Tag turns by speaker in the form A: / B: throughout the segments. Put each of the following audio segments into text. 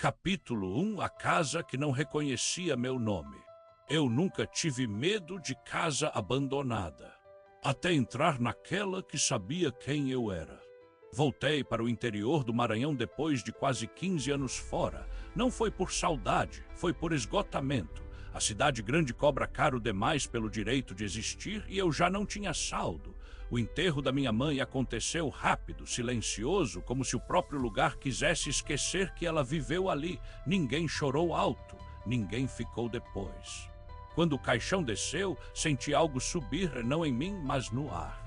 A: Capítulo 1: A casa que não reconhecia meu nome. Eu nunca tive medo de casa abandonada, até entrar naquela que sabia quem eu era. Voltei para o interior do Maranhão depois de quase 15 anos fora. Não foi por saudade, foi por esgotamento. A cidade grande cobra caro demais pelo direito de existir e eu já não tinha saldo. O enterro da minha mãe aconteceu rápido, silencioso, como se o próprio lugar quisesse esquecer que ela viveu ali. Ninguém chorou alto, ninguém ficou depois. Quando o caixão desceu, senti algo subir, não em mim, mas no ar.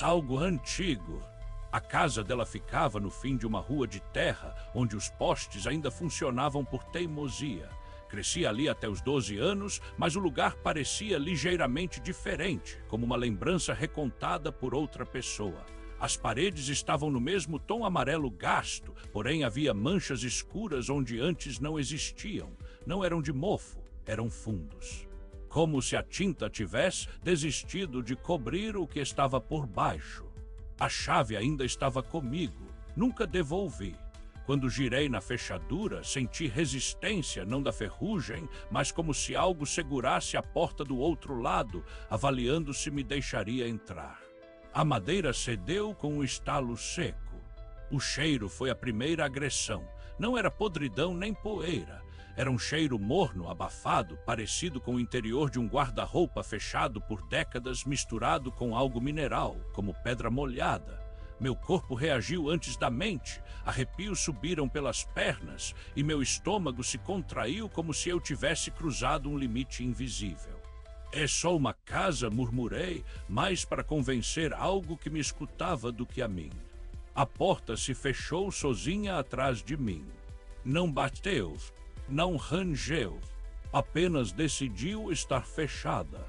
A: Algo antigo. A casa dela ficava no fim de uma rua de terra, onde os postes ainda funcionavam por teimosia. Cresci ali até os 12 anos, mas o lugar parecia ligeiramente diferente, como uma lembrança recontada por outra pessoa. As paredes estavam no mesmo tom amarelo gasto, porém havia manchas escuras onde antes não existiam. Não eram de mofo, eram fundos. Como se a tinta tivesse desistido de cobrir o que estava por baixo. A chave ainda estava comigo, nunca devolvi. Quando girei na fechadura, senti resistência, não da ferrugem, mas como se algo segurasse a porta do outro lado, avaliando se me deixaria entrar. A madeira cedeu com um estalo seco. O cheiro foi a primeira agressão. Não era podridão nem poeira. Era um cheiro morno, abafado, parecido com o interior de um guarda-roupa fechado por décadas, misturado com algo mineral, como pedra molhada. Meu corpo reagiu antes da mente, arrepios subiram pelas pernas e meu estômago se contraiu como se eu tivesse cruzado um limite invisível. É só uma casa, murmurei, mais para convencer algo que me escutava do que a mim. A porta se fechou sozinha atrás de mim. Não bateu, não rangeu, apenas decidiu estar fechada.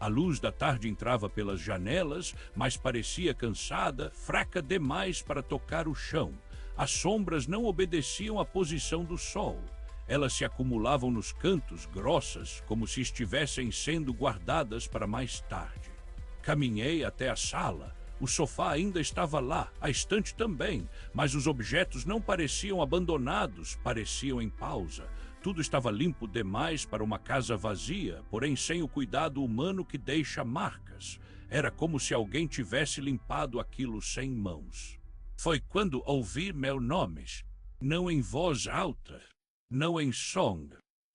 A: A luz da tarde entrava pelas janelas, mas parecia cansada, fraca demais para tocar o chão. As sombras não obedeciam à posição do sol. Elas se acumulavam nos cantos, grossas, como se estivessem sendo guardadas para mais tarde. Caminhei até a sala. O sofá ainda estava lá, a estante também, mas os objetos não pareciam abandonados, pareciam em pausa. Tudo estava limpo demais para uma casa vazia, porém sem o cuidado humano que deixa marcas. Era como se alguém tivesse limpado aquilo sem mãos. Foi quando ouvi meu nome, não em voz alta, não em som.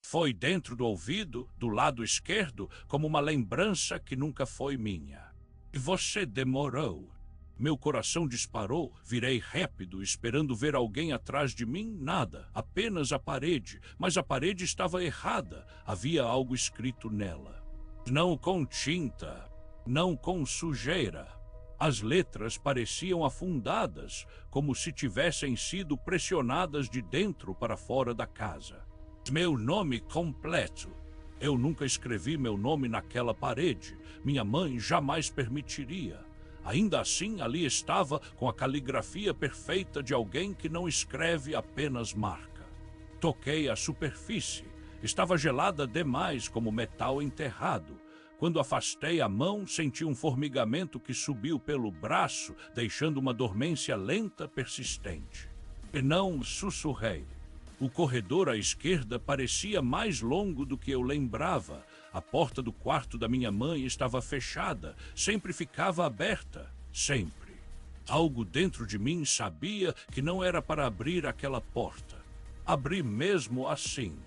A: Foi dentro do ouvido, do lado esquerdo, como uma lembrança que nunca foi minha. Você demorou. Meu coração disparou, virei rápido, esperando ver alguém atrás de mim, nada, apenas a parede, mas a parede estava errada, havia algo escrito nela. Não com tinta, não com sujeira. As letras pareciam afundadas, como se tivessem sido pressionadas de dentro para fora da casa. Meu nome completo. Eu nunca escrevi meu nome naquela parede, minha mãe jamais permitiria. Ainda assim, ali estava, com a caligrafia perfeita de alguém que não escreve, apenas marca. Toquei a superfície. Estava gelada demais, como metal enterrado. Quando afastei a mão, senti um formigamento que subiu pelo braço, deixando uma dormência lenta, persistente. E não sussurrei. O corredor à esquerda parecia mais longo do que eu lembrava. A porta do quarto da minha mãe estava fechada, sempre ficava aberta, sempre. Algo dentro de mim sabia que não era para abrir aquela porta. Abri mesmo assim.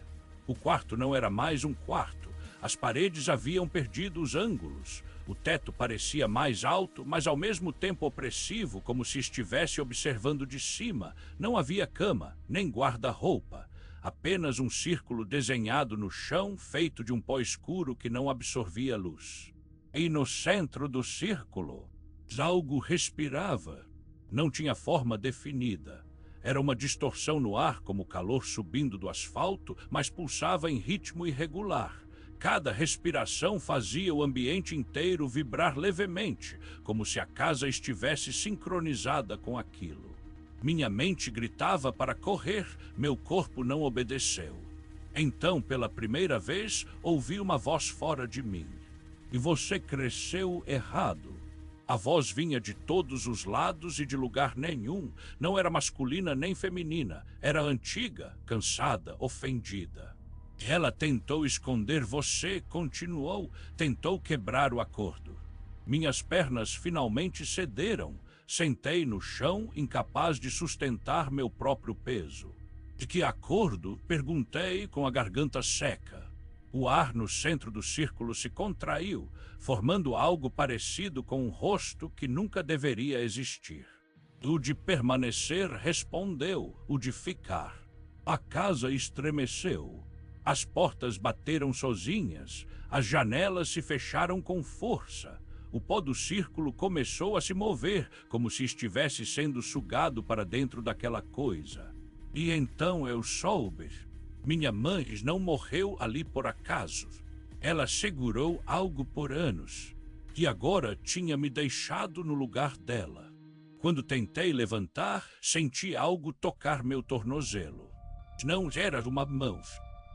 A: O quarto não era mais um quarto. As paredes haviam perdido os ângulos. O teto parecia mais alto, mas ao mesmo tempo opressivo, como se estivesse observando de cima. Não havia cama, nem guarda-roupa. Apenas um círculo desenhado no chão, feito de um pó escuro que não absorvia luz. E no centro do círculo, algo respirava. Não tinha forma definida. Era uma distorção no ar, como o calor subindo do asfalto, mas pulsava em ritmo irregular. Cada respiração fazia o ambiente inteiro vibrar levemente, como se a casa estivesse sincronizada com aquilo. Minha mente gritava para correr, meu corpo não obedeceu. Então, pela primeira vez, ouvi uma voz fora de mim. E você cresceu errado. A voz vinha de todos os lados e de lugar nenhum. Não era masculina nem feminina. Era antiga, cansada, ofendida. Ela tentou esconder você, continuou. Tentou quebrar o acordo. Minhas pernas finalmente cederam. Sentei no chão, incapaz de sustentar meu próprio peso. De que acordo? Perguntei com a garganta seca. O ar no centro do círculo se contraiu, formando algo parecido com um rosto que nunca deveria existir. O de permanecer respondeu, o de ficar. A casa estremeceu. As portas bateram sozinhas, as janelas se fecharam com força. O pó do círculo começou a se mover, como se estivesse sendo sugado para dentro daquela coisa. E então eu soube. Minha mãe não morreu ali por acaso. Ela segurou algo por anos, e agora tinha me deixado no lugar dela. Quando tentei levantar, senti algo tocar meu tornozelo. Não era uma mão,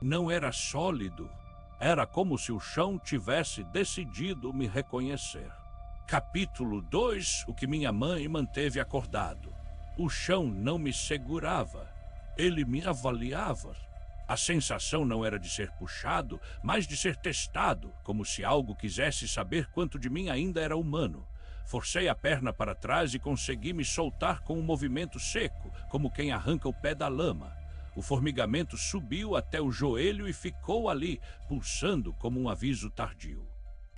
A: não era sólido. Era como se o chão tivesse decidido me reconhecer. Capítulo 2, o que minha mãe manteve acordado. O chão não me segurava. Ele me avaliava. A sensação não era de ser puxado, mas de ser testado, como se algo quisesse saber quanto de mim ainda era humano. Forcei a perna para trás e consegui me soltar com um movimento seco, como quem arranca o pé da lama. O formigamento subiu até o joelho e ficou ali, pulsando como um aviso tardio.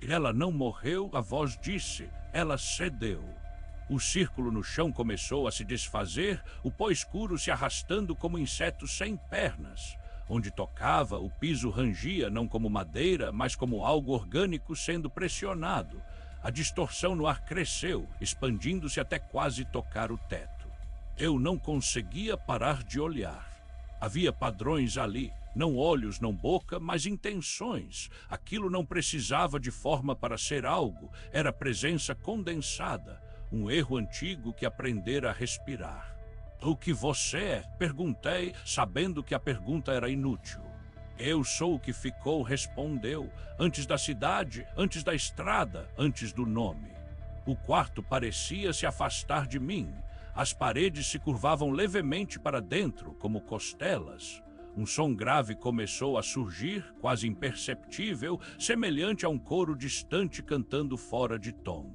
A: Ela não morreu, a voz disse, ela cedeu. O círculo no chão começou a se desfazer, o pó escuro se arrastando como insetos sem pernas. Onde tocava, o piso rangia não como madeira, mas como algo orgânico sendo pressionado. A distorção no ar cresceu, expandindo-se até quase tocar o teto. Eu não conseguia parar de olhar. Havia padrões ali, não olhos, não boca, mas intenções. Aquilo não precisava de forma para ser algo, era presença condensada, um erro antigo que aprendera a respirar. O que você é? Perguntei, sabendo que a pergunta era inútil. Eu sou o que ficou, respondeu, antes da cidade, antes da estrada, antes do nome. O quarto parecia se afastar de mim. As paredes se curvavam levemente para dentro, como costelas. Um som grave começou a surgir, quase imperceptível, semelhante a um coro distante cantando fora de tom.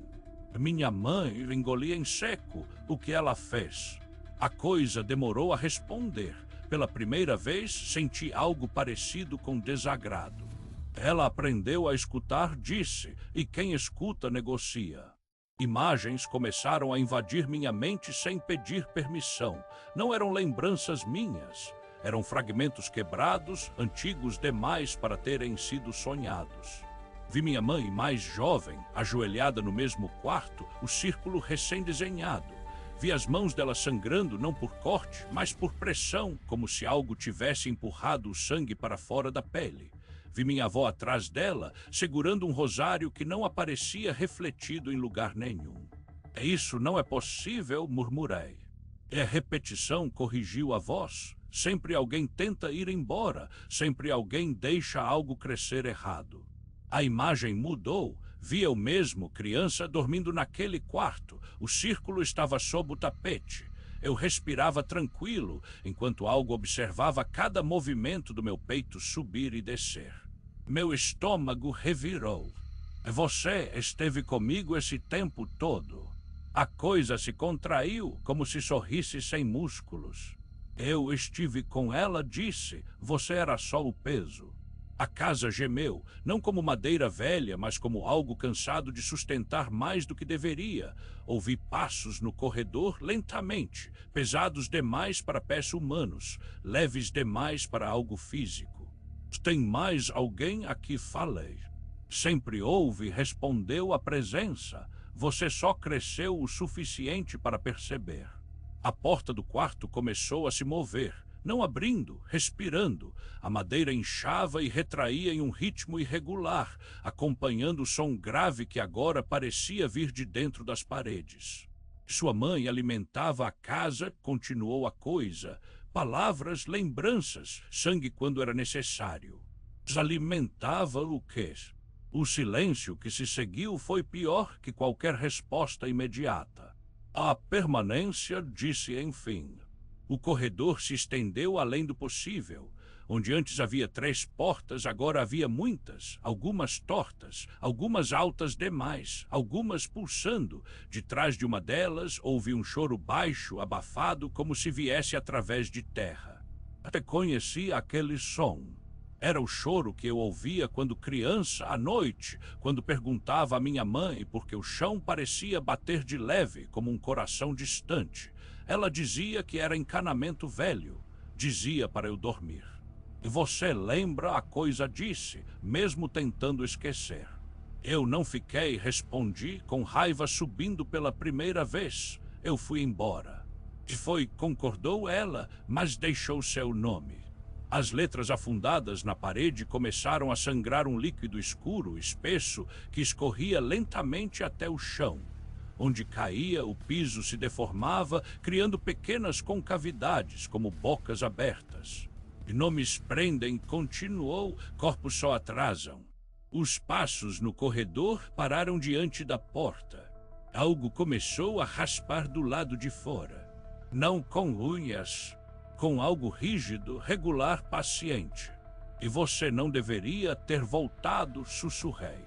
A: Minha mãe engolia em seco o que ela fez. A coisa demorou a responder. Pela primeira vez, senti algo parecido com desagrado. Ela aprendeu a escutar, disse, e quem escuta negocia. Imagens começaram a invadir minha mente sem pedir permissão. Não eram lembranças minhas. Eram fragmentos quebrados, antigos demais para terem sido sonhados. Vi minha mãe mais jovem, ajoelhada no mesmo quarto, o círculo recém-desenhado. Vi as mãos dela sangrando não por corte, mas por pressão, como se algo tivesse empurrado o sangue para fora da pele. Vi minha avó atrás dela, segurando um rosário que não aparecia refletido em lugar nenhum. Isso não é possível, murmurei. Repetição corrigiu a voz. Sempre alguém tenta ir embora, sempre alguém deixa algo crescer errado. A imagem mudou. Vi eu mesmo, criança, dormindo naquele quarto. O círculo estava sob o tapete. Eu respirava tranquilo, enquanto algo observava cada movimento do meu peito subir e descer. Meu estômago revirou. Você esteve comigo esse tempo todo. A coisa se contraiu, como se sorrisse sem músculos. Eu estive com ela, disse. Você era só o peso. A casa gemeu, não como madeira velha, mas como algo cansado de sustentar mais do que deveria. Ouvi passos no corredor lentamente, pesados demais para pés humanos, leves demais para algo físico. Tem mais alguém aqui? Falei. Sempre houve, respondeu a presença. Você só cresceu o suficiente para perceber. A porta do quarto começou a se mover. Não abrindo, respirando. A madeira inchava e retraía em um ritmo irregular, acompanhando o som grave que agora parecia vir de dentro das paredes. Sua mãe alimentava a casa, continuou a coisa. Palavras, lembranças, sangue quando era necessário. Alimentava o quê? O silêncio que se seguiu foi pior que qualquer resposta imediata. A permanência disse enfim. O corredor se estendeu além do possível. Onde antes havia 3 portas, agora havia muitas, algumas tortas, algumas altas demais, algumas pulsando. De trás de uma delas houve um choro baixo, abafado, como se viesse através de terra. Reconheci aquele som. Era o choro que eu ouvia quando criança, à noite, quando perguntava à minha mãe porque o chão parecia bater de leve, como um coração distante. Ela dizia que era encanamento velho. Dizia para eu dormir. Você lembra, a coisa disse, mesmo tentando esquecer. Eu não fiquei, respondi, com raiva subindo pela primeira vez. Eu fui embora. Foi, concordou ela, mas deixou seu nome. As letras afundadas na parede começaram a sangrar um líquido escuro, espesso, que escorria lentamente até o chão. Onde caía, o piso se deformava, criando pequenas concavidades, como bocas abertas. Nomes prendem, continuou, corpos só atrasam. Os passos no corredor pararam diante da porta. Algo começou a raspar do lado de fora. Não com unhas, com algo rígido, regular, paciente. E você não deveria ter voltado, sussurrei.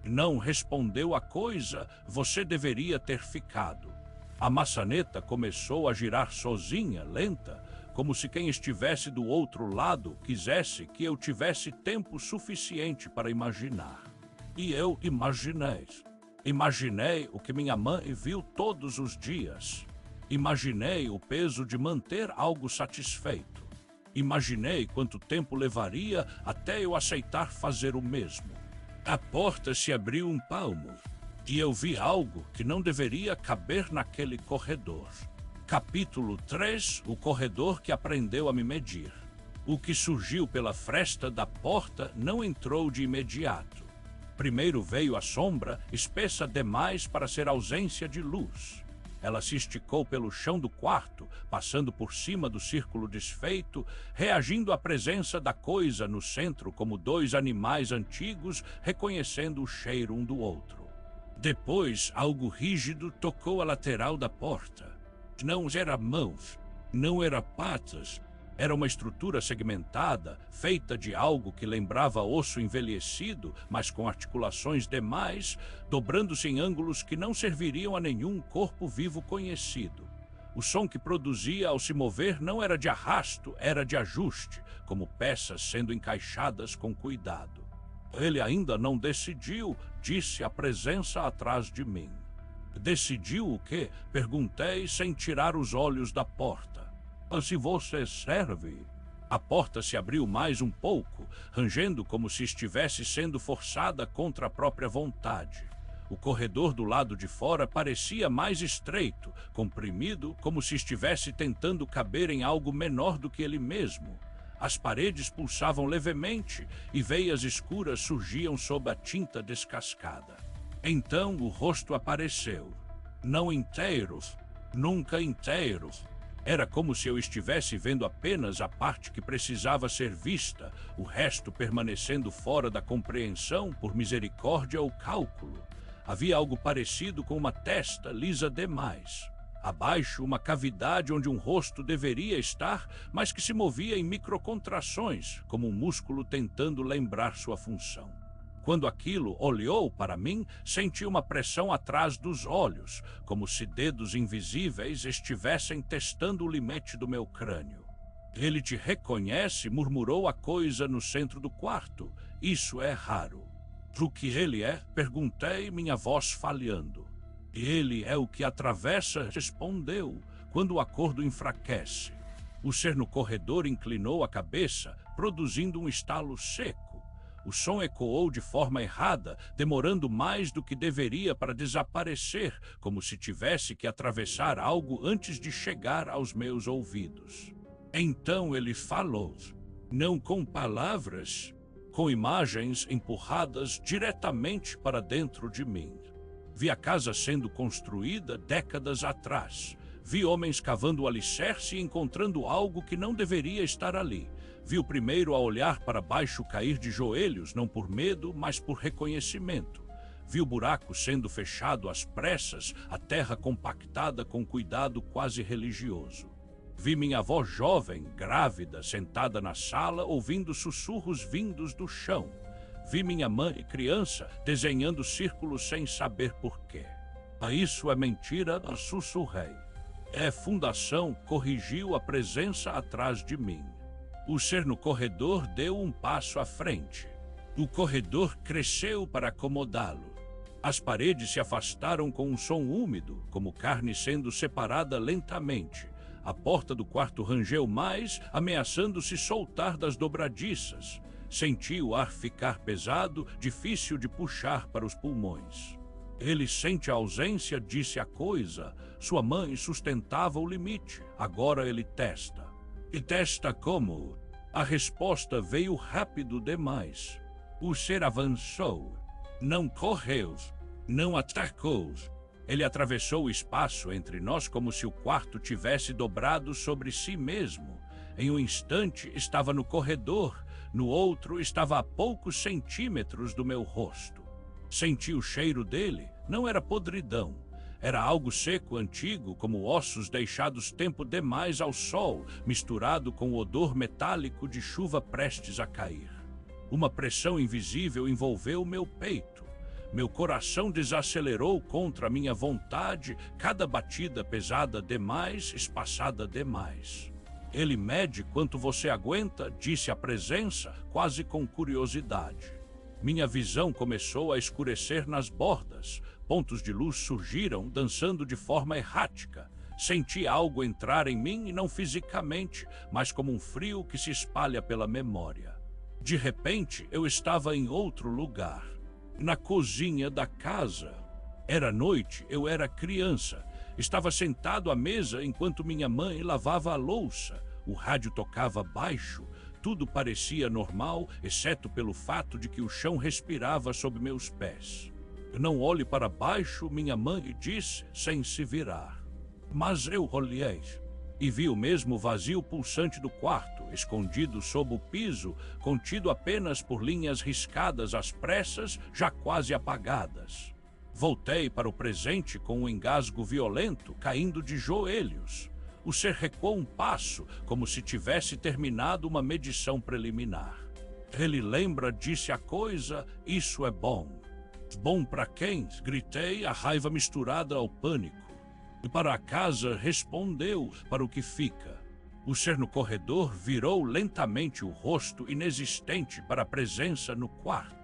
A: Não respondeu a coisa, você deveria ter ficado. A maçaneta começou a girar sozinha, lenta, como se quem estivesse do outro lado quisesse que eu tivesse tempo suficiente para imaginar. E eu imaginei. Imaginei o que minha mãe viu todos os dias. Imaginei o peso de manter algo satisfeito. Imaginei quanto tempo levaria até eu aceitar fazer o mesmo. A porta se abriu um palmo e eu vi algo que não deveria caber naquele corredor. Capítulo 3, o corredor que aprendeu a me medir. O que surgiu pela fresta da porta não entrou de imediato. Primeiro veio a sombra, espessa demais para ser ausência de luz. Ela se esticou pelo chão do quarto, passando por cima do círculo desfeito, reagindo à presença da coisa no centro como 2 animais antigos reconhecendo o cheiro um do outro. Depois, algo rígido tocou a lateral da porta. Não era mãos, não era patas, era uma estrutura segmentada, feita de algo que lembrava osso envelhecido, mas com articulações demais, dobrando-se em ângulos que não serviriam a nenhum corpo vivo conhecido. O som que produzia ao se mover não era de arrasto, era de ajuste, como peças sendo encaixadas com cuidado. Ele ainda não decidiu, disse a presença atrás de mim. Decidiu o quê? Perguntei sem tirar os olhos da porta. Se você serve... A porta se abriu mais um pouco, rangendo como se estivesse sendo forçada contra a própria vontade. O corredor do lado de fora parecia mais estreito, comprimido, como se estivesse tentando caber em algo menor do que ele mesmo. As paredes pulsavam levemente e veias escuras surgiam sob a tinta descascada. Então o rosto apareceu. Não inteiro, nunca inteiro. Era como se eu estivesse vendo apenas a parte que precisava ser vista, o resto permanecendo fora da compreensão por misericórdia ou cálculo. Havia algo parecido com uma testa lisa demais. Abaixo, uma cavidade onde um rosto deveria estar, mas que se movia em microcontrações, como um músculo tentando lembrar sua função. Quando aquilo olhou para mim, senti uma pressão atrás dos olhos, como se dedos invisíveis estivessem testando o limite do meu crânio. Ele te reconhece, murmurou a coisa no centro do quarto. Isso é raro. O que ele é? Perguntei, minha voz falhando. Ele é o que atravessa, respondeu, quando o acordo enfraquece. O ser no corredor inclinou a cabeça, produzindo um estalo seco. O som ecoou de forma errada, demorando mais do que deveria para desaparecer, como se tivesse que atravessar algo antes de chegar aos meus ouvidos. Então ele falou, não com palavras, com imagens empurradas diretamente para dentro de mim. Vi a casa sendo construída décadas atrás. Vi homens cavando o alicerce e encontrando algo que não deveria estar ali. Vi o primeiro a olhar para baixo cair de joelhos, não por medo, mas por reconhecimento. Vi o buraco sendo fechado às pressas, a terra compactada com cuidado quase religioso. Vi minha avó jovem, grávida, sentada na sala, ouvindo sussurros vindos do chão. Vi minha mãe, criança, desenhando círculos sem saber porquê. A isso é mentira, sussurrei. É fundação, corrigiu a presença atrás de mim. O ser no corredor deu um passo à frente. O corredor cresceu para acomodá-lo. As paredes se afastaram com um som úmido, como carne sendo separada lentamente. A porta do quarto rangeu mais, ameaçando se soltar das dobradiças. Senti o ar ficar pesado, difícil de puxar para os pulmões. Ele sente a ausência, disse a coisa. Sua mãe sustentava o limite. Agora ele testa. E testa como? A resposta veio rápido demais. O ser avançou. Não correu. Não atacou. Ele atravessou o espaço entre nós como se o quarto tivesse dobrado sobre si mesmo. Em um instante estava no corredor, no outro estava a poucos centímetros do meu rosto. Senti o cheiro dele, não era podridão. Era algo seco antigo, como ossos deixados tempo demais ao sol, misturado com o odor metálico de chuva prestes a cair. Uma pressão invisível envolveu meu peito. Meu coração desacelerou contra minha vontade, cada batida pesada demais, espaçada demais. Ele mede quanto você aguenta, disse a presença, quase com curiosidade. Minha visão começou a escurecer nas bordas. Pontos de luz surgiram, dançando de forma errática. Senti algo entrar em mim, e não fisicamente, mas como um frio que se espalha pela memória. De repente, eu estava em outro lugar. Na cozinha da casa. Era noite, eu era criança. Estava sentado à mesa enquanto minha mãe lavava a louça. O rádio tocava baixo. Tudo parecia normal, exceto pelo fato de que o chão respirava sob meus pés. Não olhe para baixo, minha mãe disse, sem se virar. Mas eu olhei e vi o mesmo vazio pulsante do quarto, escondido sob o piso, contido apenas por linhas riscadas às pressas, já quase apagadas. Voltei para o presente com um engasgo violento, caindo de joelhos. O ser recuou um passo, como se tivesse terminado uma medição preliminar. Ele lembra, disse a coisa, isso é bom. Bom para quem? Gritei, a raiva misturada ao pânico. E para a casa respondeu, para o que fica. O ser no corredor virou lentamente o rosto inexistente para a presença no quarto.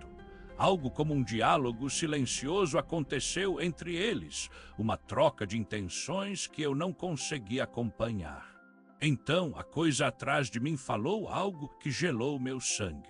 A: Algo como um diálogo silencioso aconteceu entre eles, uma troca de intenções que eu não consegui acompanhar. Então, a coisa atrás de mim falou algo que gelou meu sangue.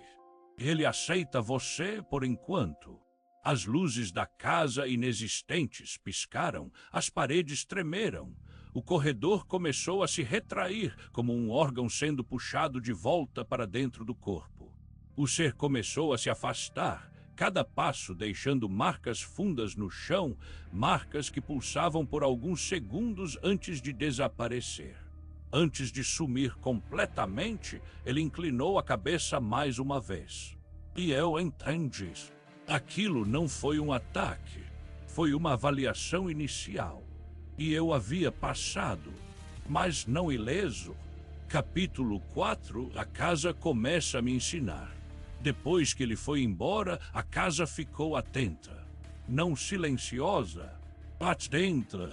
A: Ele aceita você por enquanto. As luzes da casa inexistentes piscaram, as paredes tremeram. O corredor começou a se retrair, como um órgão sendo puxado de volta para dentro do corpo. O ser começou a se afastar, cada passo deixando marcas fundas no chão, marcas que pulsavam por alguns segundos antes de desaparecer. Antes de sumir completamente, ele inclinou a cabeça mais uma vez. E eu entendi. Aquilo não foi um ataque, foi uma avaliação inicial. E eu havia passado, mas não ileso. Capítulo 4, a casa começa a me ensinar. Depois que ele foi embora, a casa ficou atenta. Não silenciosa, atenta.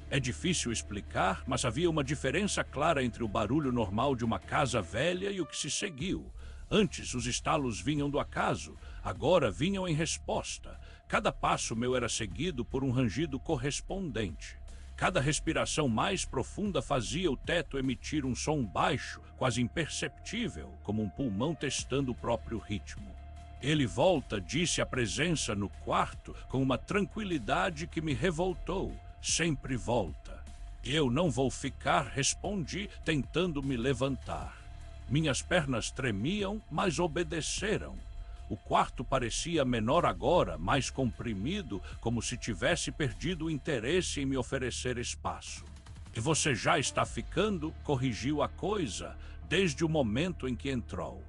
A: É difícil explicar, mas havia uma diferença clara entre o barulho normal de uma casa velha e o que se seguiu. Antes, os estalos vinham do acaso, agora vinham em resposta. Cada passo meu era seguido por um rangido correspondente. Cada respiração mais profunda fazia o teto emitir um som baixo, quase imperceptível, como um pulmão testando o próprio ritmo. Ele volta, disse a presença no quarto, com uma tranquilidade que me revoltou. Sempre volta. Eu não vou ficar, respondi, tentando me levantar. Minhas pernas tremiam, mas obedeceram. O quarto parecia menor agora, mais comprimido, como se tivesse perdido o interesse em me oferecer espaço. E você já está ficando, corrigiu a coisa, desde o momento em que entrou.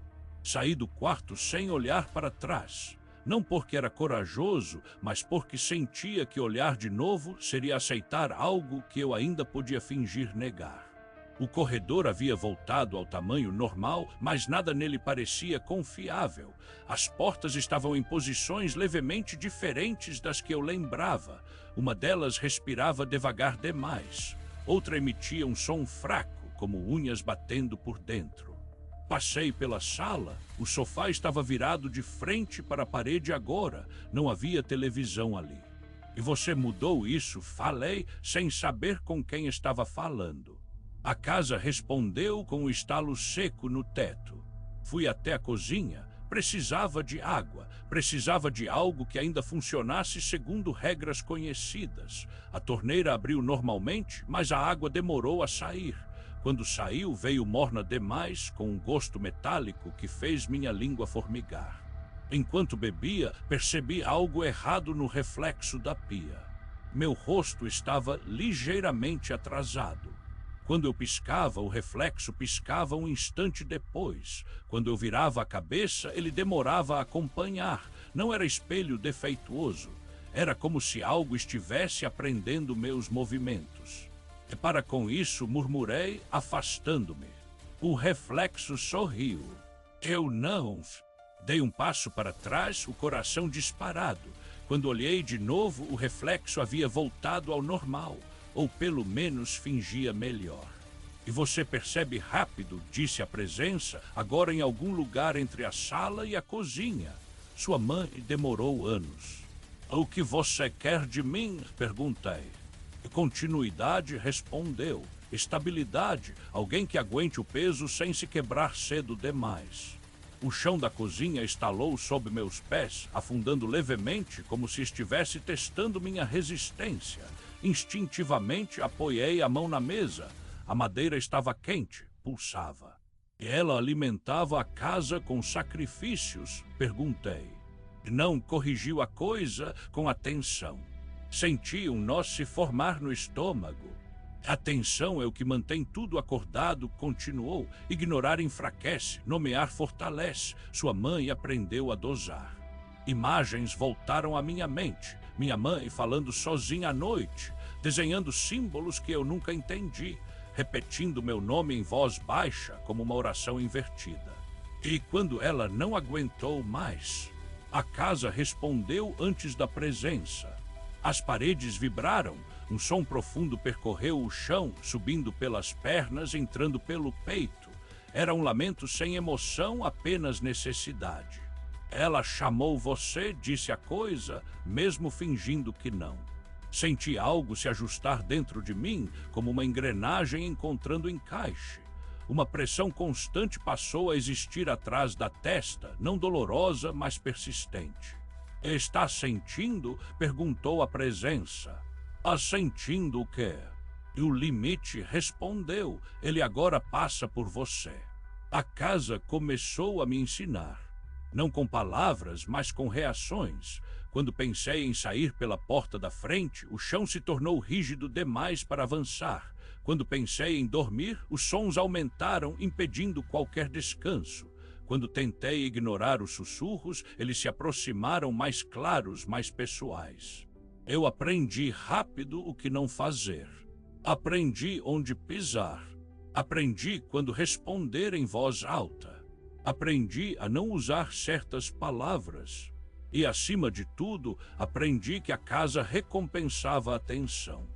A: Saí do quarto sem olhar para trás. Não porque era corajoso, mas porque sentia que olhar de novo seria aceitar algo que eu ainda podia fingir negar. O corredor havia voltado ao tamanho normal, mas nada nele parecia confiável. As portas estavam em posições levemente diferentes das que eu lembrava. Uma delas respirava devagar demais. Outra emitia um som fraco, como unhas batendo por dentro. Passei pela sala. O sofá estava virado de frente para a parede agora. Não havia televisão ali. E você mudou isso, falei, sem saber com quem estava falando. A casa respondeu com um estalo seco no teto. Fui até a cozinha. Precisava de água. Precisava de algo que ainda funcionasse segundo regras conhecidas. A torneira abriu normalmente, mas a água demorou a sair. Quando saiu, veio morna demais, com um gosto metálico que fez minha língua formigar. Enquanto bebia, percebi algo errado no reflexo da pia. Meu rosto estava ligeiramente atrasado. Quando eu piscava, o reflexo piscava um instante depois. Quando eu virava a cabeça, ele demorava a acompanhar. Não era espelho defeituoso. Era como se algo estivesse aprendendo meus movimentos. E para com isso, murmurei, afastando-me. O reflexo sorriu. Eu não. Dei um passo para trás, o coração disparado. Quando olhei de novo, o reflexo havia voltado ao normal. Ou pelo menos fingia melhor. E você percebe rápido, disse a presença, agora em algum lugar entre a sala e a cozinha. Sua mãe demorou anos. O que você quer de mim? Perguntei. Continuidade, respondeu. Estabilidade, alguém que aguente o peso sem se quebrar cedo demais. O chão da cozinha estalou sob meus pés, afundando levemente como se estivesse testando minha resistência. Instintivamente apoiei a mão na mesa. A madeira estava quente, pulsava. E ela alimentava a casa com sacrifícios? Perguntei. Não corrigiu a coisa com atenção. Senti um nó se formar no estômago. A tensão é o que mantém tudo acordado, continuou. Ignorar enfraquece, nomear fortalece. Sua mãe aprendeu a dosar. Imagens voltaram à minha mente. Minha mãe falando sozinha à noite, desenhando símbolos que eu nunca entendi, repetindo meu nome em voz baixa, como uma oração invertida. E quando ela não aguentou mais, a casa respondeu antes da presença. As paredes vibraram, um som profundo percorreu o chão, subindo pelas pernas, entrando pelo peito. Era um lamento sem emoção, apenas necessidade. Ela chamou você, disse a coisa, mesmo fingindo que não. Senti algo se ajustar dentro de mim, como uma engrenagem encontrando encaixe. Uma pressão constante passou a existir atrás da testa, não dolorosa, mas persistente. Está sentindo? Perguntou a presença. Sentindo o quê? E o limite respondeu, ele agora passa por você. A casa começou a me ensinar. Não com palavras, mas com reações. Quando pensei em sair pela porta da frente, o chão se tornou rígido demais para avançar. Quando pensei em dormir, os sons aumentaram, impedindo qualquer descanso. Quando tentei ignorar os sussurros, eles se aproximaram mais claros, mais pessoais. Eu aprendi rápido o que não fazer. Aprendi onde pisar. Aprendi quando responder em voz alta. Aprendi a não usar certas palavras. E, acima de tudo, aprendi que a casa recompensava a atenção.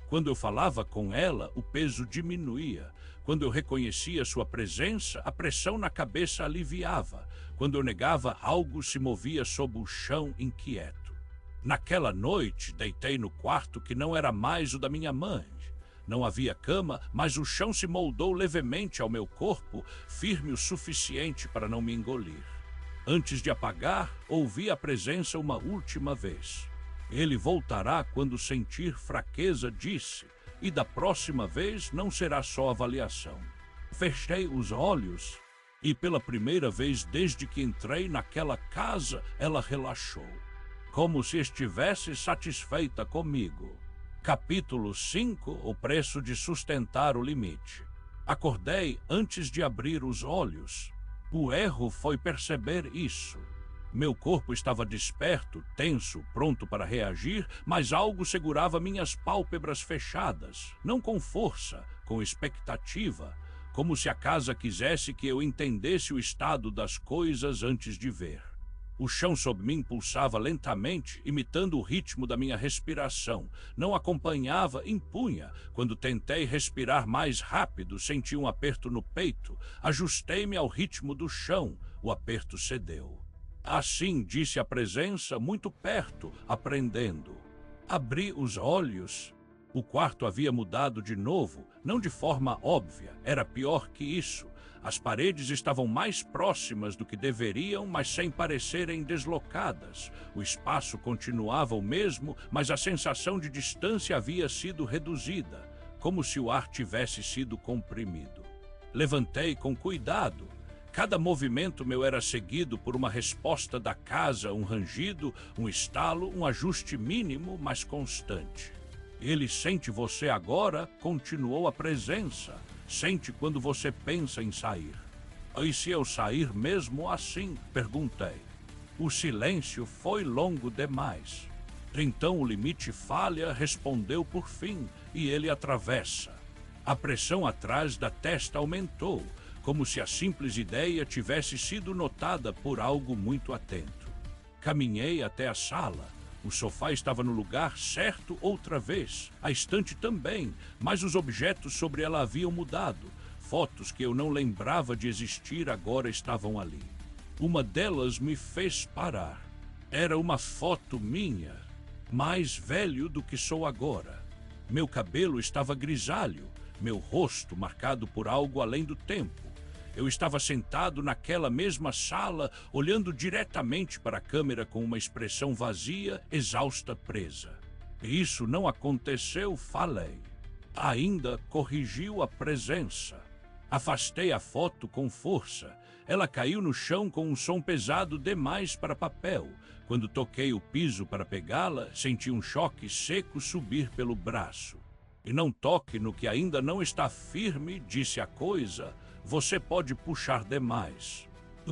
A: Quando eu falava com ela, o peso diminuía. Quando eu reconhecia sua presença, a pressão na cabeça aliviava. Quando eu negava, algo se movia sob o chão inquieto. Naquela noite, deitei no quarto que não era mais o da minha mãe. Não havia cama, mas o chão se moldou levemente ao meu corpo, firme o suficiente para não me engolir. Antes de apagar, ouvi a presença uma última vez. Ele voltará quando sentir fraqueza, disse, e da próxima vez não será só avaliação. Fechei os olhos e pela primeira vez desde que entrei naquela casa, ela relaxou, como se estivesse satisfeita comigo. Capítulo 5. O preço de sustentar o limite. Acordei antes de abrir os olhos. O erro foi perceber isso. Meu corpo estava desperto, tenso, pronto para reagir, mas algo segurava minhas pálpebras fechadas, não com força, com expectativa, como se a casa quisesse que eu entendesse o estado das coisas antes de ver. O chão sob mim pulsava lentamente, imitando o ritmo da minha respiração. Não acompanhava, impunha. Quando tentei respirar mais rápido, senti um aperto no peito. Ajustei-me ao ritmo do chão. O aperto cedeu. Assim, disse a presença, muito perto, aprendendo. Abri os olhos. O quarto havia mudado de novo, não de forma óbvia. Era pior que isso. As paredes estavam mais próximas do que deveriam, mas sem parecerem deslocadas. O espaço continuava o mesmo, mas a sensação de distância havia sido reduzida, como se o ar tivesse sido comprimido. Levantei com cuidado. Cada movimento meu era seguido por uma resposta da casa, um rangido, um estalo, um ajuste mínimo, mas constante. Ele sente você agora, continuou a presença. Sente quando você pensa em sair. E se eu sair mesmo assim? Perguntei. O silêncio foi longo demais. Então o limite falha, respondeu por fim, e ele atravessa. A pressão atrás da testa aumentou, como se a simples ideia tivesse sido notada por algo muito atento. Caminhei até a sala. O sofá estava no lugar certo outra vez, a estante também, mas os objetos sobre ela haviam mudado. Fotos que eu não lembrava de existir agora estavam ali. Uma delas me fez parar. Era uma foto minha, mais velho do que sou agora. Meu cabelo estava grisalho, meu rosto marcado por algo além do tempo. Eu estava sentado naquela mesma sala, olhando diretamente para a câmera com uma expressão vazia, exausta, presa. Isso não aconteceu, falei. Ainda corrigiu a presença. Afastei a foto com força. Ela caiu no chão com um som pesado demais para papel. Quando toquei o piso para pegá-la, senti um choque seco subir pelo braço. E não toque no que ainda não está firme, disse a coisa. Você pode puxar demais.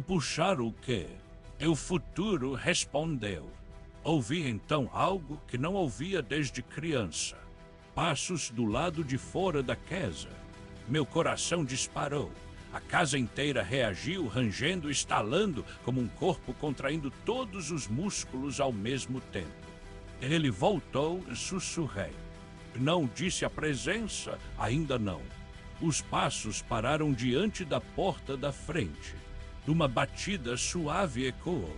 A: Puxar o quê? O futuro respondeu. Ouvi então algo que não ouvia desde criança. Passos do lado de fora da casa. Meu coração disparou. A casa inteira reagiu, rangendo, estalando, como um corpo contraindo todos os músculos ao mesmo tempo. Ele voltou, sussurrei. Não, disse a presença, ainda não. Os passos pararam diante da porta da frente. Uma batida suave ecoou.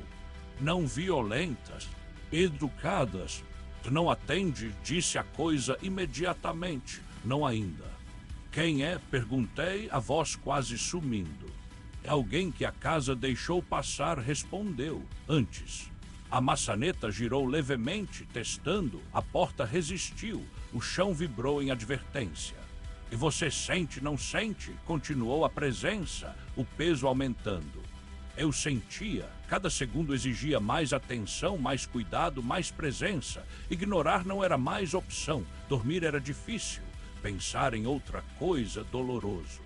A: Não violentas, educadas. Não atende, disse a coisa imediatamente. Não ainda. Quem é? Perguntei, a voz quase sumindo. Alguém que a casa deixou passar, respondeu. Antes. A maçaneta girou levemente, testando. A porta resistiu. O chão vibrou em advertência. E você sente, não sente? Continuou a presença, o peso aumentando. Eu sentia, cada segundo exigia mais atenção, mais cuidado, mais presença. Ignorar não era mais opção, dormir era difícil, pensar em outra coisa doloroso.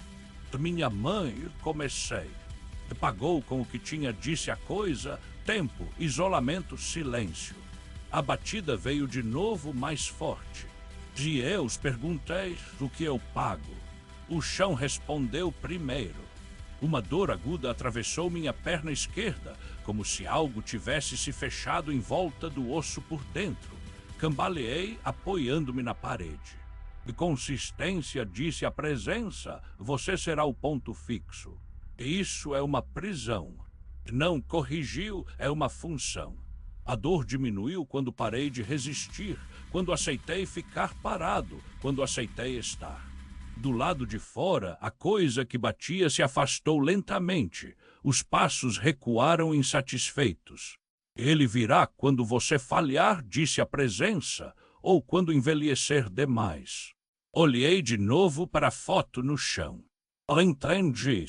A: Minha mãe, comecei. Pagou com o que tinha, disse a coisa, tempo, isolamento, silêncio. A batida veio de novo mais forte. E eu perguntei o que eu pago. O chão respondeu primeiro. Uma dor aguda atravessou minha perna esquerda, como se algo tivesse se fechado em volta do osso por dentro. Cambaleei, apoiando-me na parede. Consistência, disse a presença, você será o ponto fixo. Isso é uma prisão. Não corrigiu, é uma função. A dor diminuiu quando parei de resistir, quando aceitei ficar parado, quando aceitei estar. Do lado de fora, a coisa que batia se afastou lentamente. Os passos recuaram insatisfeitos. Ele virá quando você falhar, disse a presença, ou quando envelhecer demais. Olhei de novo para a foto no chão. Entendi.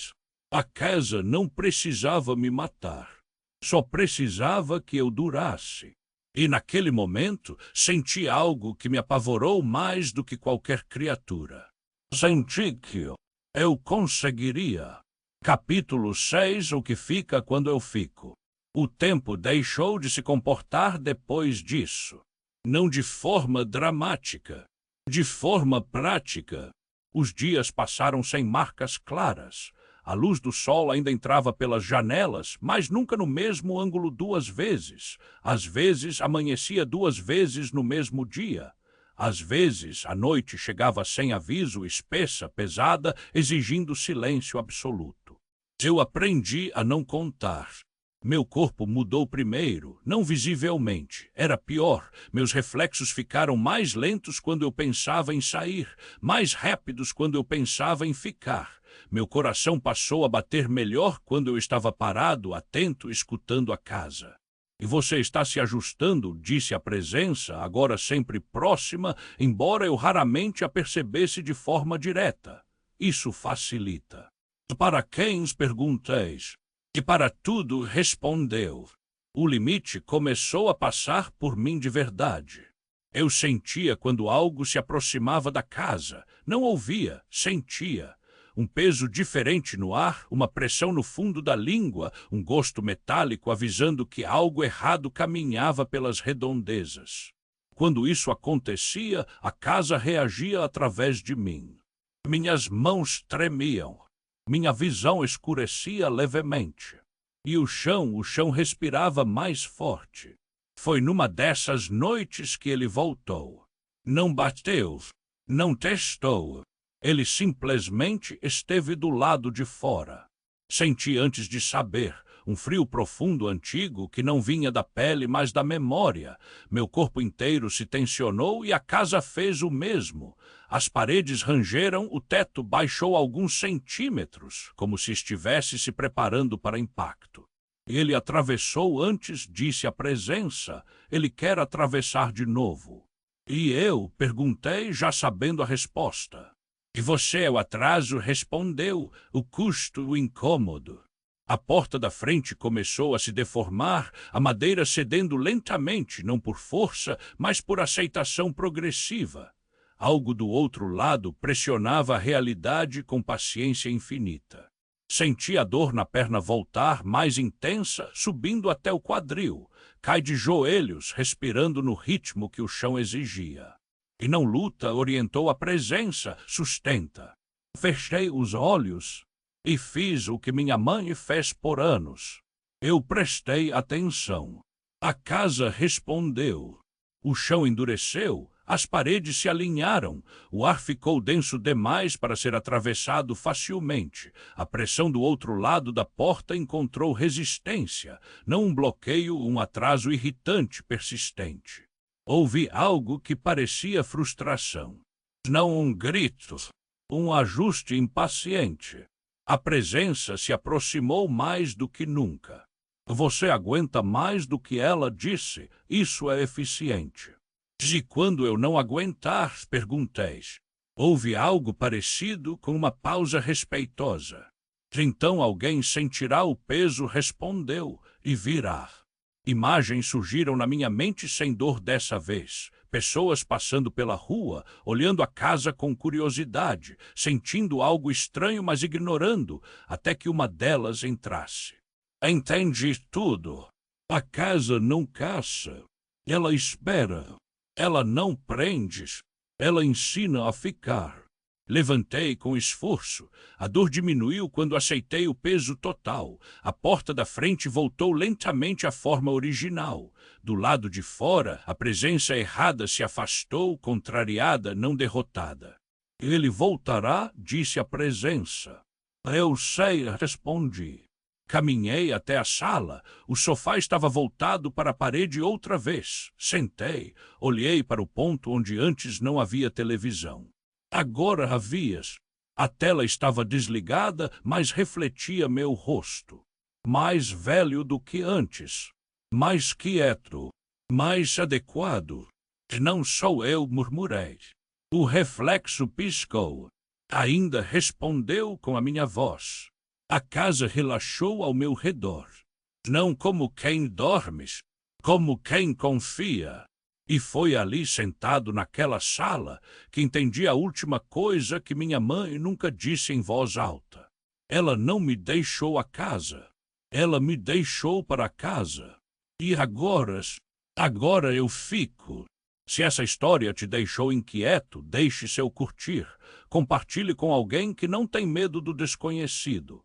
A: A casa não precisava me matar. Só precisava que eu durasse. E naquele momento senti algo que me apavorou mais do que qualquer criatura. Senti que eu conseguiria. Capítulo 6. O que fica quando eu fico. O tempo deixou de se comportar depois disso. Não de forma dramática, de forma prática. Os dias passaram sem marcas claras. A luz do sol ainda entrava pelas janelas, mas nunca no mesmo ângulo 2 vezes. Às vezes amanhecia 2 vezes no mesmo dia. Às vezes a noite chegava sem aviso, espessa, pesada, exigindo silêncio absoluto. Eu aprendi a não contar. Meu corpo mudou primeiro, não visivelmente. Era pior. Meus reflexos ficaram mais lentos quando eu pensava em sair, mais rápidos quando eu pensava em ficar. Meu coração passou a bater melhor quando eu estava parado, atento, escutando a casa. E você está se ajustando, disse a presença, agora sempre próxima, embora eu raramente a percebesse de forma direta. Isso facilita. Para quem pergunteis? E para tudo respondeu. O limite começou a passar por mim de verdade. Eu sentia quando algo se aproximava da casa. Não ouvia, sentia. Um peso diferente no ar, uma pressão no fundo da língua, um gosto metálico avisando que algo errado caminhava pelas redondezas. Quando isso acontecia, a casa reagia através de mim. Minhas mãos tremiam. Minha visão escurecia levemente. E o chão respirava mais forte. Foi numa dessas noites que ele voltou. Não bateu, não testou. Ele simplesmente esteve do lado de fora. Senti antes de saber, um frio profundo antigo que não vinha da pele, mas da memória. Meu corpo inteiro se tensionou e a casa fez o mesmo. As paredes rangeram, o teto baixou alguns centímetros, como se estivesse se preparando para impacto. Ele atravessou antes, disse a presença. Ele quer atravessar de novo. E eu perguntei, já sabendo a resposta. E você, o atraso, respondeu, o custo, o incômodo. A porta da frente começou a se deformar, a madeira cedendo lentamente, não por força, mas por aceitação progressiva. Algo do outro lado pressionava a realidade com paciência infinita. Senti a dor na perna voltar, mais intensa, subindo até o quadril. Cai de joelhos, respirando no ritmo que o chão exigia. E não luta, orientou a presença, sustenta. Fechei os olhos e fiz o que minha mãe fez por anos. Eu prestei atenção. A casa respondeu. O chão endureceu, as paredes se alinharam, o ar ficou denso demais para ser atravessado facilmente. A pressão do outro lado da porta encontrou resistência, não um bloqueio, um atraso irritante, persistente. Ouvi algo que parecia frustração. Não um grito, um ajuste impaciente. A presença se aproximou mais do que nunca. Você aguenta mais do que ela disse, isso é eficiente. E quando eu não aguentar, pergunteis. Houve algo parecido com uma pausa respeitosa. Então alguém sentirá o peso, respondeu, e virá. Imagens surgiram na minha mente sem dor dessa vez. Pessoas passando pela rua, olhando a casa com curiosidade, sentindo algo estranho, mas ignorando, até que uma delas entrasse. Entendi tudo. A casa não caça. Ela espera. Ela não prende. Ela ensina a ficar. Levantei com esforço. A dor diminuiu quando aceitei o peso total. A porta da frente voltou lentamente à forma original. Do lado de fora, a presença errada se afastou, contrariada, não derrotada. Ele voltará, disse a presença. Eu sei, respondi. Caminhei até a sala. O sofá estava voltado para a parede outra vez. Sentei. Olhei para o ponto onde antes não havia televisão. Agora havias. A tela estava desligada, mas refletia meu rosto. Mais velho do que antes. Mais quieto. Mais adequado. Não sou eu, murmurei. O reflexo piscou. Ainda respondeu com a minha voz. A casa relaxou ao meu redor. Não como quem dormes. como quem confia. E foi ali sentado naquela sala que entendi a última coisa que minha mãe nunca disse em voz alta. Ela não me deixou a casa. Ela me deixou para casa. E agora eu fico. Se essa história te deixou inquieto, deixe seu curtir. Compartilhe com alguém que não tem medo do desconhecido.